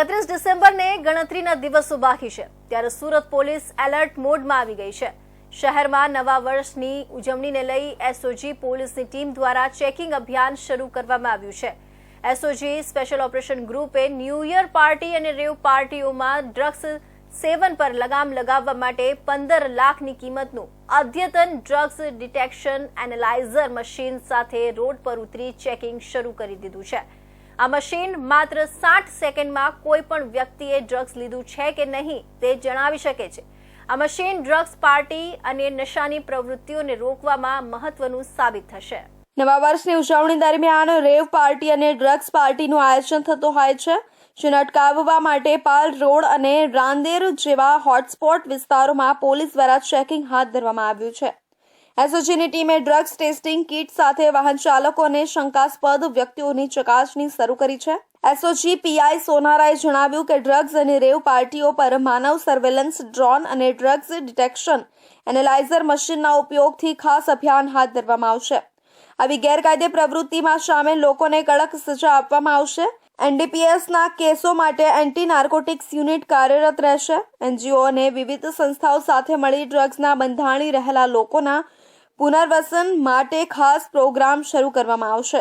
31 ડિસેમ્બરને ગણતરીના દિવસો બાકી છે ત્યારે સુરત પોલીસ એલર્ટ મોડમાં આવી ગઈ છે। શહેરમાં નવા વર્ષની ઉજવણીને લઈ એસઓજી પોલીસની ટીમ દ્વારા ચેકિંગ અભિયાન શરૂ કરવામાં આવ્યું છે। એસઓજી સ્પેશિયલ ઓપરેશન ગ્રુપે ન્યૂ યર પાર્ટી અને રેવ પાર્ટીઓમાં ડ્રગ્સ સેવન પર લગામ લગાવવા માટે 15 લાખની કિંમતનું અદ્યતન ડ્રગ્સ ડિટેક્શન એનાલાઇઝર મશીન સાથે રોડ પર ઉતરી ચેકિંગ શરૂ કરી દીધું છે। આ મશીન માત્ર 60 સેકન્ડમાં કોઈ પણ વ્યક્તિએ ડ્રગ્સ લીધું છે કે નહીં તે જણાવી શકે છે। આ મશીન ડ્રગ્સ પાર્ટી અને નશાની પ્રવૃત્તિઓને રોકવામાં મહત્વનું સાબિત થશે। નવા વર્ષની ઉજવણી દરમિયાન રેવ પાર્ટી અને ડ્રગ્સ પાર્ટીનું આયોજન થતું હોય છે, જેને અટકાવવા માટે પાલ રોડ અને રાંદેર જેવા હોટસ્પોટ વિસ્તારોમાં પોલીસ દ્વારા ચેકિંગ હાથ ધરવામાં આવ્યું છે। એસઓજીની ટીમે ડ્રગ્સ ટેસ્ટિંગ કિટ સાથે વાહન ચાલકો અને શંકાસ્પદ વ્યક્તિઓની ચકાસણી શરૂ કરી છે। એસઓજી પીઆઈ સોનારાએ જણાવ્યું કે ડ્રગ્સ અને રેવ પાર્ટીઓ પર માનવ સર્વેલન્સ ડ્રોન અને ડ્રગ્સ ડિટેક્શન એનાલાઇઝર મશીનના ઉપયોગથી ખાસ અભિયાન હાથ ધરવામાં આવશે। આવી ગેરકાયદે પ્રવૃત્તિમાં સામેલ લોકોને કડક સજા આપવામાં આવશે। એનડીપીએસના કેસો માટે એન્ટી નાર્કોટિક્સ યુનિટ કાર્યરત રહેશે। એનજીઓ અને વિવિધ સંસ્થાઓ સાથે મળી ડ્રગ્સના બંધાણી રહેલા લોકોના પુનર્વસન માટે ખાસ પ્રોગ્રામ શરૂ કરવામાં આવશે।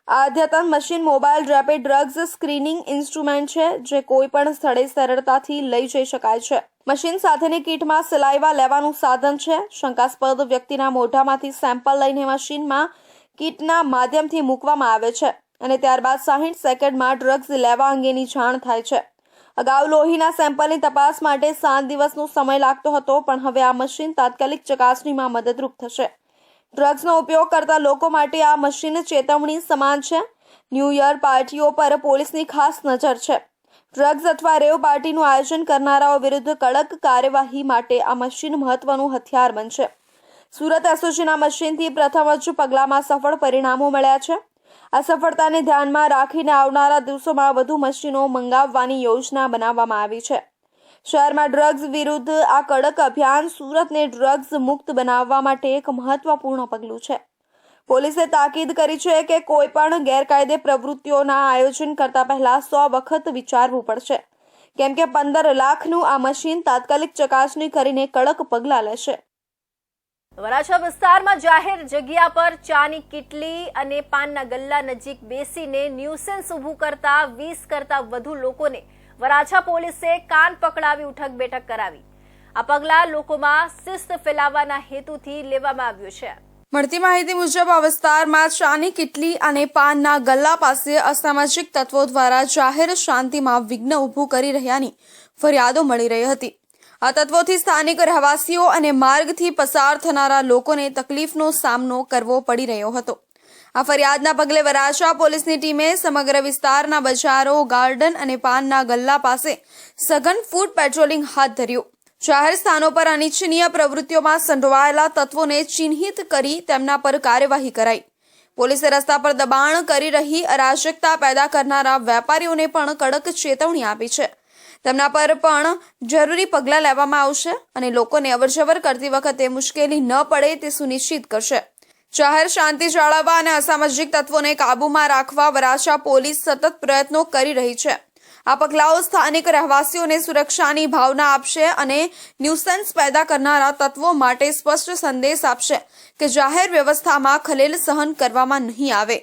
આ અદ્યતન machine mobile rapid drugs screening instrument છે, જે કોઈ પણ સ્થળે સરળતાથી લઈ જઈ શકાય છે। મશીન સાથેની કીટમાં સલાઈવા લેવાનું સાધન છે। શંકાસ્પદ વ્યક્તિના મોઢામાંથી સેમ્પલ લઈને મશીનમાં કીટના માધ્યમથી મૂકવામાં આવે છે અને ત્યારબાદ 60 સેકન્ડમાં ડ્રગ્સ લેવા અંગેની જાણ થાય છે। અગાઉ લોહીના સેમ્પલની તપાસ માટે 7 દિવસનો સમય લાગતો હતો, પણ હવે આ મશીન તાત્કાલિક ચકાસણીમાં મદદરૂપ થશે। ડ્રગ્સનો ઉપયોગ કરતા લોકો માટે આ મશીન ચેતવણી સમાન છે। ન્યૂ યર પાર્ટીઓ પર પોલીસની ખાસ નજર છે। ડ્રગ્સ અથવા રેવ પાર્ટીનું આયોજન કરનારાઓ વિરુદ્ધ કડક કાર્યવાહી માટે આ મશીન મહત્વનું હથિયાર બનશે। સુરત એસઓજીના મશીનથી પ્રથમ જ પગલામાં સફળ પરિણામો મળ્યા છે। આ સફળતાને ધ્યાનમાં રાખીને આવનારા દિવસોમાં વધુ મશીનો મંગાવવાની યોજના બનાવવામાં આવી છે। શહેરમાં ડ્રગ્સ વિરુદ્ધ આ કડક અભિયાન સુરતને ડ્રગ્સ મુક્ત બનાવવા માટે એક મહત્વપૂર્ણ પગલું છે। પોલીસે તાકીદ કરી છે કે કોઈ પણ ગેરકાયદે પ્રવૃત્તિઓના આયોજન કરતા પહેલા 100 વખત વિચારવું પડશે, કેમ કે 15 લાખનું આ મશીન તાત્કાલિક ચકાસણી કરીને કડક પગલાં લેશે। વરાછા વિસ્તારમાં જાહેર જગ્યા પર ચાની કીટલી અને પાનના ગલ્લા નજીક બેસીને ન્યુસન્સ ઊભું કરતા 20 કરતા વધુ લોકોને વરાછા પોલીસે કાન પકડાવી ઉઠક બેઠક કરાવી। આ પગલાં લોકોમાં શિસ્ત ફેલાવવાના હેતુથી લેવામાં આવ્યું છે। મળતી માહિતી મુજબ આ વિસ્તારમાં ચાની કીટલી અને પાનના ગલ્લા પાસે અસામાજિક તત્વો દ્વારા જાહેર શાંતિમાં વિઘ્ન ઊભું કરી રહ્યાની ફરિયાદો મળી રહી હતી। આ તત્વોથી સ્થાનિક રહેવાસીઓ અને માર્ગથી પસાર થનારા લોકોને તકલીફનો સામનો કરવો પડી રહ્યો હતો। આ ફરિયાદના પગલે વરાછા પોલીસની ટીમે સમગ્ર વિસ્તારના બજારો, ગાર્ડન અને પાનના ગલ્લા પાસે સઘન ફૂટ પેટ્રોલિંગ હાથ ધર્યું। જાહેર સ્થાનો પર અનિચ્છનીય પ્રવૃત્તિઓમાં સંડોવાયેલા તત્વોને ચિહ્નિત કરી તેમના પર કાર્યવાહી કરાઈ। પોલીસે રસ્તા પર દબાણ કરી રહી અરાજકતા પેદા કરનારા વેપારીઓને પણ કડક ચેતવણી આપી છે। તેમના પર પણ જરૂરી પગલાં લેવામાં આવશે અને લોકોને અવરજવર કરતી વખતે મુશ્કેલી ન પડે તે સુનિશ્ચિત કરશે। જાહેર શાંતિ જાળવવા અને અસામાજિક તત્વોને કાબૂમાં રાખવા વરાછા પોલીસ સતત પ્રયત્નો કરી રહી છે। આ પગલાઓ સ્થાનિક રહેવાસીઓને સુરક્ષાની ભાવના આપશે અને ન્યુસન્સ પેદા કરનારા તત્વો માટે સ્પષ્ટ સંદેશ આપશે કે જાહેર વ્યવસ્થામાં ખલેલ સહન કરવામાં નહીં આવે।